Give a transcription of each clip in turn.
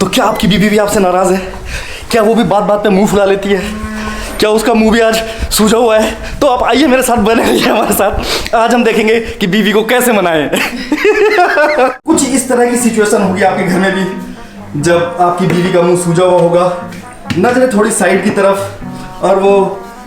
क्या आपकी बीवी भी आपसे नाराज़ है? क्या वो भी बात बात पे मुंह फुला लेती है? क्या उसका मुंह भी आज सूजा हुआ है? तो आप आइए मेरे साथ, बने रहिए हमारे साथ। आज हम देखेंगे कि बीवी को कैसे मनाएं। कुछ इस तरह की सिचुएशन होगी आपके घर में भी, जब आपकी बीवी का मुंह सूजा हुआ होगा, नजरें थोड़ी साइड की तरफ, और वो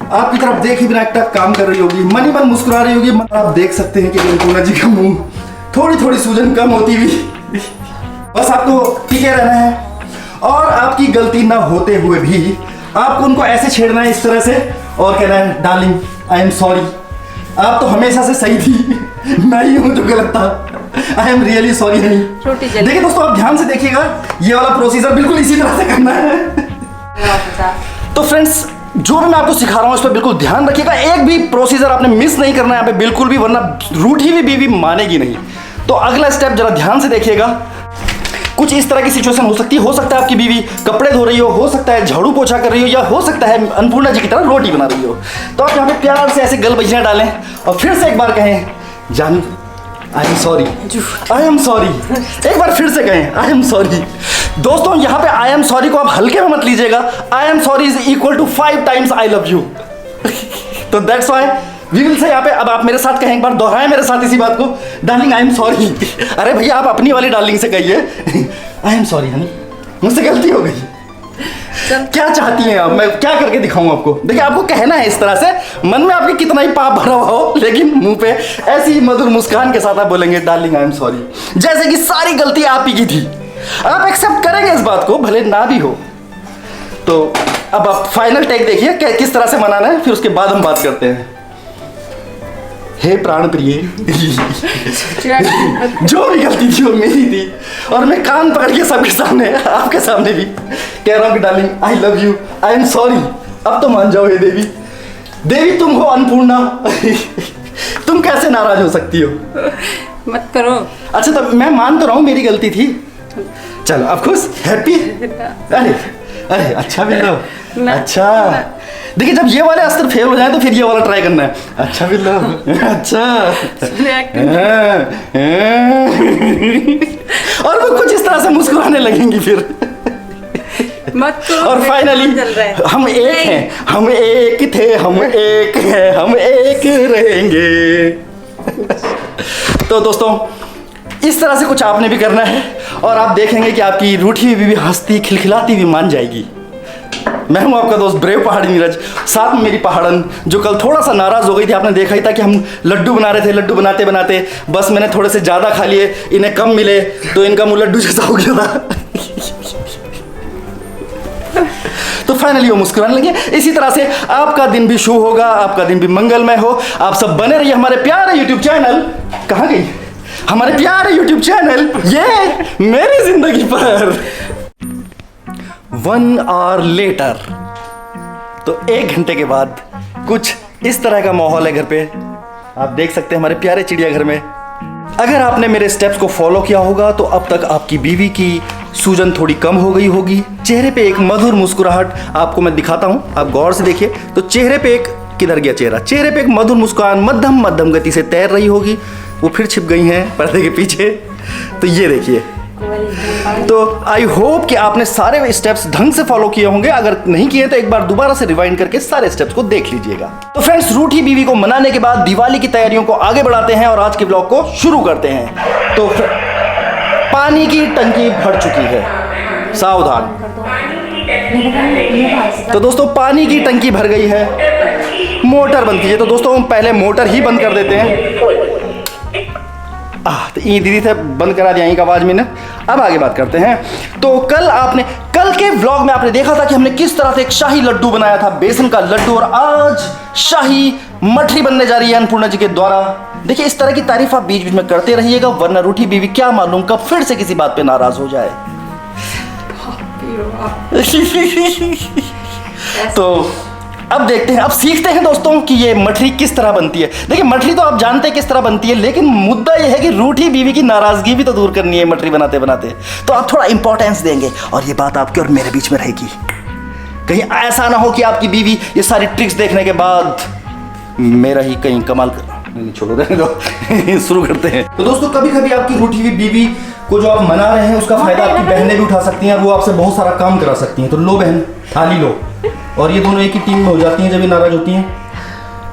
आपकी तरफ देखे बिना एक काम कर रही होगी, मन ही मन मुस्कुरा रही होगी। आप देख सकते हैं कि अन्नपूर्णा जी का मुंह थोड़ी थोड़ी सूजन कम होती हुई। बस आपको टिके रहना है और आपकी गलती ना होते हुए भी आपको उनको ऐसे छेड़ना है इस तरह से और कहना है डार्लिंग आई एम सॉरी, आप तो हमेशा से सही थी, मैं ही हूं जो गलत था, I am really sorry Honey. देखिए दोस्तों, आप ध्यान से देखिएगा, ये वाला प्रोसीजर बिल्कुल इसी तरह से करना है। तो फ्रेंड्स, जो भी मैं आपको सिखा रहा हूं इस पर बिल्कुल ध्यान रखिएगा, एक भी प्रोसीजर आपने मिस नहीं करना है यहाँ पे बिल्कुल भी, वरना रूठी हुई बीवी मानेगी नहीं। तो अगला स्टेप जरा ध्यान से देखिएगा। कुछ इस तरह की सिचुएशन हो सकती है, हो सकता है आपकी बीवी कपड़े धो रही हो सकता है झाड़ू पोछा कर रही हो, या हो सकता है अन्नपूर्णा जी की तरह रोटी बना रही हो। तो आप यहाँ पे प्यार से ऐसे गल बजियां डालें और फिर से एक बार कहें जानू आई am sorry, I am sorry. एक बार फिर से कहें आई एम सॉरी। दोस्तों यहाँ पे आई एम सॉरी को आप हल्के में मत लीजिएगा, I am sorry is equal to 5 times I love you. तो that's why we will say यहाँ पे, अब आप मेरे साथ कहें, एक बार दोहराएं मेरे साथ इसी बात को, डार्लिंग आई एम सॉरी। अरे भैया आप अपनी वाली डार्लिंग से कहिए आई एम सॉरी हनी, मुझसे गलती हो गई। क्या चाहती हैं आप, मैं क्या करके दिखाऊं आपको? देखिए आपको कहना है इस तरह से, मन में आपके कितना ही पाप भरा हुआ हो, लेकिन मुंह पे ऐसी मधुर मुस्कान के साथ आप बोलेंगे डार्लिंग आई एम सॉरी, जैसे कि सारी गलती आप ही की थी। आप एक्सेप्ट करेंगे इस बात को, भले ना भी हो। तो अब आप फाइनल टेक देखिए किस तरह से मनाना है, फिर उसके बाद हम बात करते हैं। हे प्राण प्रिय, जो भी गलती थी वो मेरी थी, और मैं कान पकड़ के सबके सामने, आपके सामने भी कह रहा हूँ कि darling I love you, I am sorry. अब तो मान जाओ हे देवी, देवी तुम हो अन्नपूर्णा, तुम कैसे नाराज हो सकती हो? मत करो। अच्छा तो मैं मान तो रहा हूँ मेरी गलती थी, चलो अब खुश, हैप्पी? अरे अरे अच्छा बिल्लो, अच्छा। देखिए जब ये वाले अस्त्र फेल हो जाए तो फिर ये वाला ट्राई करना है। अच्छा बिल्लो, अच्छा। और वो कुछ इस तरह से मुस्कुराने लगेंगी फिर। मत करो। और फाइनली हम एक हैं, हम एक थे, हम एक हैं, हम एक रहेंगे। तो दोस्तों इस तरह से कुछ आपने भी करना है और आप देखेंगे कि आपकी रूठी हुई बीवी हंसती खिलखिलाती हुई मान जाएगी। मैं हूं आपका दोस्त ब्रेव पहाड़ी नीरज, साथ में मेरी पहाड़न जो कल थोड़ा सा नाराज हो गई थी। आपने देखा ही था कि हम लड्डू बना रहे थे, लड्डू बनाते बनाते बस मैंने थोड़े से ज़्यादा खा लिए, इन्हें कम मिले तो इनका मुंह लड्डू जैसा हो गया था। तो फाइनली वो मुस्कुराने लगे। इसी तरह से आपका दिन भी शुभ होगा, आपका दिन भी मंगलमय हो। आप सब बने रहिए हमारे प्यारे यूट्यूब चैनल, कहाँ गई हमारे प्यारे यूट्यूब चैनल ये मेरी जिंदगी पर। 1 आवर लेटर, तो 1 घंटे के बाद कुछ इस तरह का माहौल है घर पे। आप देख सकते हैं हमारे प्यारे चिड़ियाघर में। अगर आपने मेरे स्टेप्स को फॉलो किया होगा तो अब तक आपकी बीवी की सूजन थोड़ी कम हो गई होगी। चेहरे पे एक मधुर मुस्कुराहट आपको मैं दिखाता हूं, आप गौर से देखिए। तो चेहरे पे एक, किधर गया चेहरा, चेहरे पे एक मधुर मुस्कान मध्यम मध्यम गति से तैर रही होगी। वो फिर छिप गई हैं पर्दे के पीछे। तो ये देखिए, तो आई होप कि आपने सारे स्टेप्स ढंग से फॉलो किए होंगे। अगर नहीं किए तो एक बार दोबारा से रिवाइंड करके सारे स्टेप्स को देख लीजिएगा। तो फ्रेंड्स, रूठी बीवी को मनाने के बाद दिवाली की तैयारियों को आगे बढ़ाते हैं और आज के ब्लॉग को शुरू करते हैं। तो पानी की टंकी भर चुकी है, सावधान। तो दोस्तों पानी की टंकी भर गई है, मोटर बंद कीजिए। तो दोस्तों हम पहले मोटर ही बंद कर देते हैं। तो ये दीदी से बंद करा दिया एक आवाज में ना। अब आगे बात करते हैं। तो कल के व्लॉग में आपने देखा था कि हमने किस तरह से एक शाही लड्डू बनाया था, बेसन का लड्डू, और आज शाही मठरी बनने जा रही है अन्नपूर्णा जी के द्वारा। देखिए इस तरह की तारीफ आप बीच बीच में करते रहिएगा, वरना रूठी बीवी क्या मालूम कब फिर से किसी बात पे नाराज हो जाए। तो अब देखते हैं, अब सीखते हैं दोस्तों कि ये मठरी किस तरह बनती है। देखिए मठरी तो आप जानते हैं किस तरह बनती है, लेकिन मुद्दा ये है कि रूठी बीवी की नाराजगी भी तो दूर करनी है मठरी बनाते बनाते। तो आप थोड़ा इंपॉर्टेंस देंगे और ये बात आपके और मेरे बीच में रहेगी। कहीं ऐसा ना हो कि आपकी बीवी ये सारी ट्रिक्स देखने के बाद मेरा ही कहीं कमाल कर, नहीं छोड़ो रहने दो। शुरू करते हैं। तो दोस्तों कभी कभी आपकी रूठी हुई बीवी को जो आप मना रहे हैं उसका फायदा आपकी बहनें भी उठा सकती हैं और वो आपसे बहुत सारा काम करा सकती हैं। तो लो बहन, थाली लो। और ये दोनों एक ही टीम में हो जाती हैं जब ये नाराज होती हैं।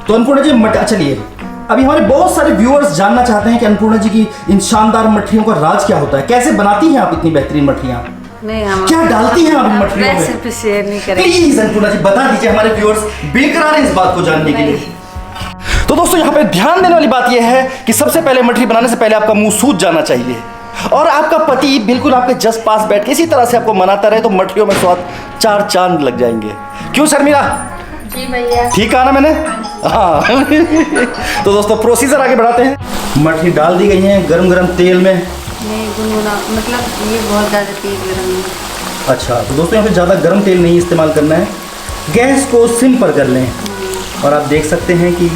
तो अन्नपूर्णा जी चलिए, अभी हमारे बहुत सारे व्यूअर्स जानना चाहते हैं कि अन्नपूर्णा जी की इन शानदार मठरियों का राज क्या होता है, कैसे बनाती हैं आप इतनी बेहतरीन मठरियाँ, नहीं हम क्या डालती हैं आप इन मठरियों में? रेसिपी शेयर नहीं करेंगे। प्लीज अन्नपूर्णा जी बता दीजिए, हमारे व्यूअर्स बेकरार हैं इस बात को जानने के लिए। तो दोस्तों यहाँ पे ध्यान देने वाली बात यह है कि सबसे पहले मठरी बनाने से पहले आपका मुंह सूज जाना चाहिए और आपका पति बिल्कुल आपके जस्ट पास बैठ के इसी तरह से आपको मनाता रहे तो मठरियों में स्वाद 4 चांद लग जाएंगे। क्यों शर्मिला? जी भैया। ठीक कहा ना मैंने? हाँ। तो दोस्तों प्रोसीजर आगे बढ़ाते हैं। मठरी डाल दी गई है गरम गरम तेल में। नहीं गुनगुना, मतलब ये बहुत ज़्यादा तेल गरम है। अच्छा, तो दोस्तों यहाँ पे ज़्यादा गर्म तेल नहीं इस्तेमाल करना है। गैस को सिम पर कर लें और आप देख सकते हैं कि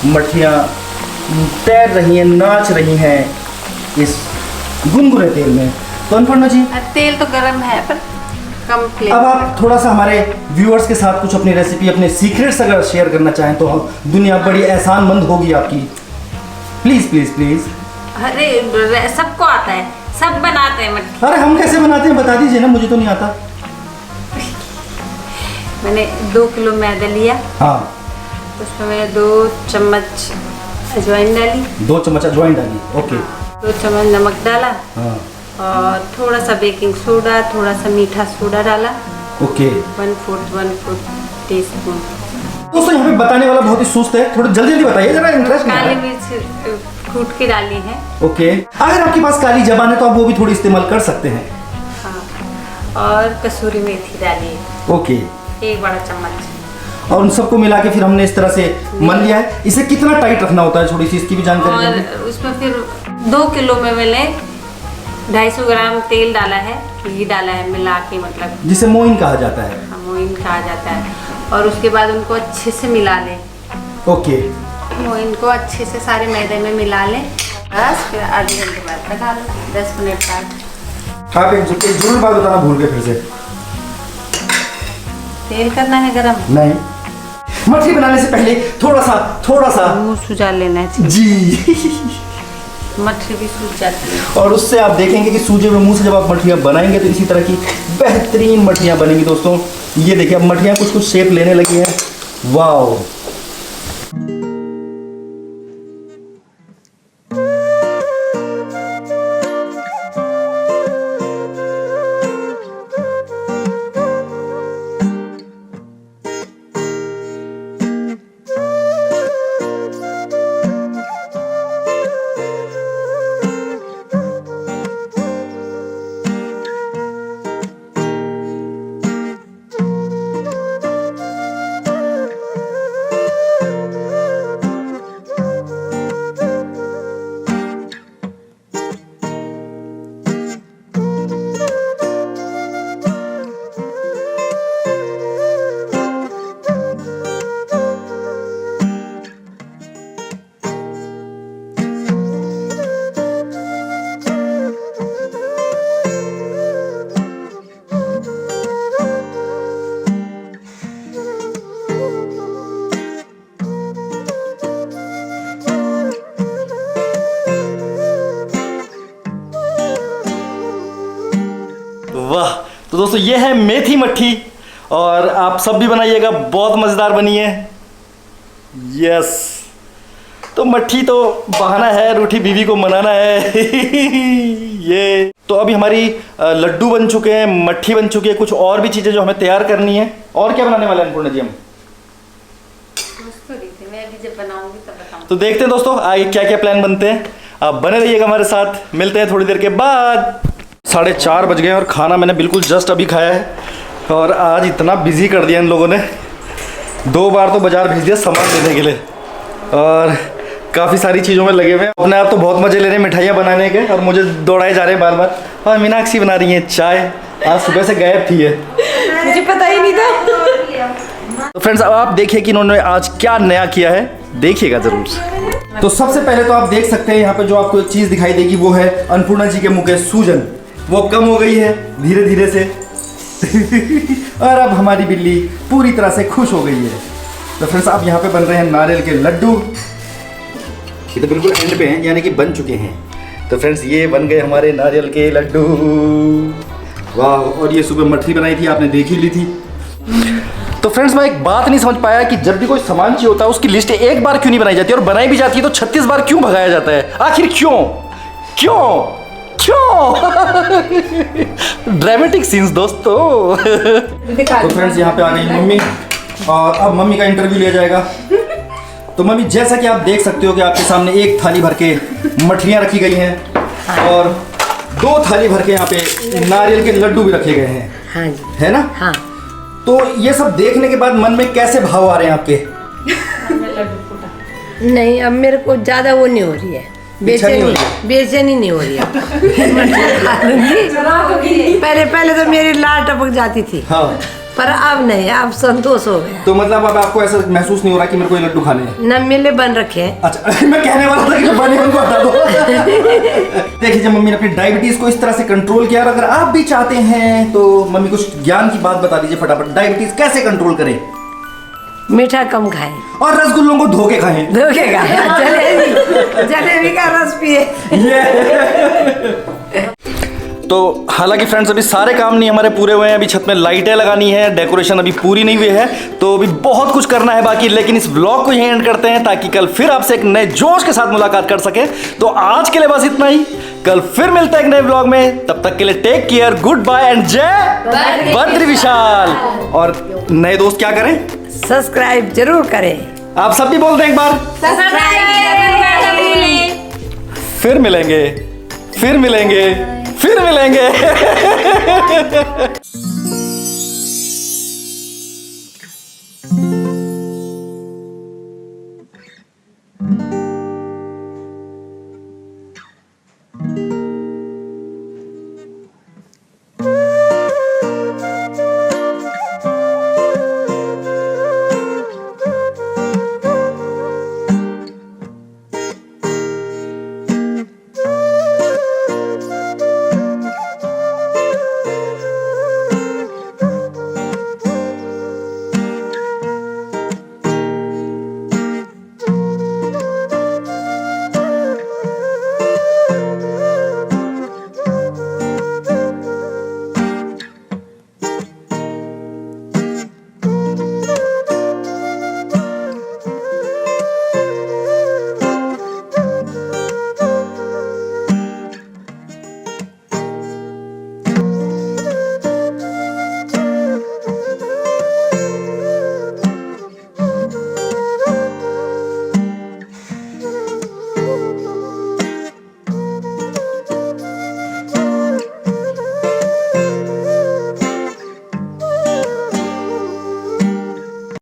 मठरियाँ तैर रही हैं, नाच रही हैं इस गुनगुने तेल में। तो अन्नपूर्णा जी, तेल तो गरम है पर कम फ्लेम। अब आप थोड़ा सा हमारे व्यूअर्स के साथ कुछ अपनी रेसिपी, अपने सीक्रेट्स अगर शेयर करना चाहें तो दुनिया बड़ी एहसानमंद होगी आपकी। Please please please. अरे सबको आता है, सब बनाते हैं मठरी। अरे हम कैसे बनाते हैं बता दीजिए ना, मुझे तो नहीं आता। मैंने 2 किलो मैदा लिया, हाँ, उसमें मैंने 2 चम्मच अजवाइन डाली, 2 चम्मच अजवाइन डाली, ओके। 2 चम्मच नमक डाला हाँ, और थोड़ा सा बेकिंग सोडा, थोड़ा सा मीठा सोडा डाला, ओके। 1/4 टीस्पून। दोस्तों यहाँ पे बताने वाला बहुत ही सुस्त है, थोड़ा जल्दी जल्दी बताइए जरा, इंटरेस्ट काली मिर्च कूट के डाली है। ओके, अगर आपके पास काली जबान है तो आप वो भी थोड़ी इस्तेमाल कर सकते हैं। हाँ, और कसूरी मेथी डाली है, ओके। 1 बड़ा चम्मच। और उन सबको मिला के फिर हमने इस तरह से मन लिया है। इसे कितना टाइट रखना होता है, थोड़ी सी इसकी भी जानकारी और देंगे? उसमें फिर 2 किलो में मैंने 250 ग्राम तेल डाला है, घी डाला है मिला के, मतलब जिसे मोइन कहा जाता है। मोइन कहा जाता है। और उसके बाद उनको अच्छे से मिला लें। ओके, मोइन को अच्छे से सारे मैदे में मिला लें। बस फिर आधे घंटे बाद पका लो, 10 मिनट बाद। आप एक जरूर बात बताना भूल गए फिर से। तेल करना है गरम। नहीं, मठरी बनाने से पहले थोड़ा सा मुंह सुझा लेना चाहिए। जी। मठरी भी सूज जाती है। और उससे आप देखेंगे कि सूजे हुए मुंह से जब आप मठरियाँ बनाएंगे तो इसी तरह की बेहतरीन मठरियाँ बनेंगी। दोस्तों ये देखिए, अब मठरियाँ कुछ कुछ शेप लेने लगी हैं। वाओ, वाह। तो दोस्तों ये है मेथी मट्ठी और आप सब भी बनाइएगा, बहुत मज़ेदार बनी है। यस, तो मट्ठी तो बहाना है, रूठी बीवी को मनाना है। ये तो अभी हमारी लड्डू बन चुके हैं, मट्ठी बन चुकी है, कुछ और भी चीज़ें जो हमें तैयार करनी है। और क्या बनाने वाले हैं अन्नपूर्णा जी हम? मैं अभी जब बनाऊंगी तब बताऊंगी। तो देखते हैं दोस्तों आगे क्या क्या प्लान बनते हैं। आप बने रहिएगा हमारे साथ, मिलते हैं थोड़ी देर के बाद। 4:30 बज गए और खाना मैंने बिल्कुल जस्ट अभी खाया है। और आज इतना बिजी कर दिया इन लोगों ने, 2 बार तो बाजार भेज दिया सामान लेने के लिए और काफ़ी सारी चीज़ों में लगे हुए हैं। अपने आप तो बहुत मज़े ले रहे हैं मिठाइयाँ बनाने के और मुझे दौड़ाए जा रहे हैं बार बार। और मीनाक्षी बना रही हैं चाय, आज सुबह से गायब थी है, मुझे पता ही नहीं था। तो फ्रेंड्स अब आप देखिए कि इन्होंने आज क्या नया किया है, देखिएगा ज़रूर। तो सबसे पहले तो आप देख सकते हैं यहाँ पे जो आपको एक चीज़ दिखाई देगी वो है अन्नपूर्णा जी के मुँह के सूजन, वो कम हो गई है धीरे धीरे से। और अब हमारी बिल्ली पूरी तरह से खुश हो गई है। तो फ्रेंड्स अब यहाँ पे बन रहे हैं नारियल के लड्डू। ये तो बिल्कुल एंड पे हैं, यानी कि बन चुके हैं। तो फ्रेंड्स ये बन गए हमारे नारियल के लड्डू। वाह, और ये सुबह मठरी बनाई थी, आपने देख ही ली थी। तो फ्रेंड्स मैं एक बात नहीं समझ पाया कि जब भी कोई सामान चाहिए होता है उसकी लिस्ट एक बार क्यों नहीं बनाई जाती, और बनाई भी जाती है तो 36 बार क्यों भगाया जाता है? आखिर क्यों क्यों क्यों? ड्रामेटिक सीन्स दोस्तों। तो फ्रेंड्स यहाँ पे आ गई मम्मी, और अब मम्मी का इंटरव्यू लिया जाएगा। तो मम्मी जैसा कि आप देख सकते हो कि आपके सामने एक थाली भर के मठलियाँ रखी गई हैं और 2 थाली भर के यहाँ पे नारियल के लड्डू भी रखे गए हैं। हाँ जी। है ना? हाँ। तो ये सब देखने के बाद मन में कैसे भाव आ रहे हैं आपके? नहीं, अब मेरे को ज्यादा वो नहीं हो रही है, बेचैनी नहीं हो रही है। पहले तो मेरी लार टपक जाती थी। हाँ। पर अब नहीं, अब संतोष हो गया। तो मतलब अब आपको ऐसा महसूस नहीं हो रहा कि मेरे को ये लड्डू खाने हैं? न मिले बन रखे हैं। अच्छा, मैं कहने वाला था कि बने उनको हटा दो। देखिए, जब मम्मी ने अपनी डायबिटीज को इस तरह से कंट्रोल किया, और अगर आप भी चाहते हैं तो मम्मी कुछ ज्ञान की बात बता दीजिए फटाफट। डायबिटीज कैसे कंट्रोल करें? मीठा कम खाएं और रसगुल्लों को धोके खाएं। धोखे का जलेबी का रस पिए। तो हालांकि फ्रेंड्स अभी सारे काम नहीं हमारे पूरे हुए हैं, अभी छत में लाइटें लगानी है, डेकोरेशन अभी पूरी नहीं हुई है, तो अभी बहुत कुछ करना है बाकी। लेकिन इस ब्लॉग को यहीं एंड करते हैं ताकि कल फिर आपसे एक नए जोश के साथ मुलाकात कर सके। तो आज के लिए बस इतना ही, कल फिर मिलते हैं एक नए ब्लॉग में। तब तक के लिए टेक केयर, गुड बाय एंड जय बद्री विशाल। और नए दोस्त क्या करें? सब्सक्राइब जरूर करें। आप सब भी बोल दें एक बार। फिर मिलेंगे, फिर मिलेंगे, फिर मिलेंगे।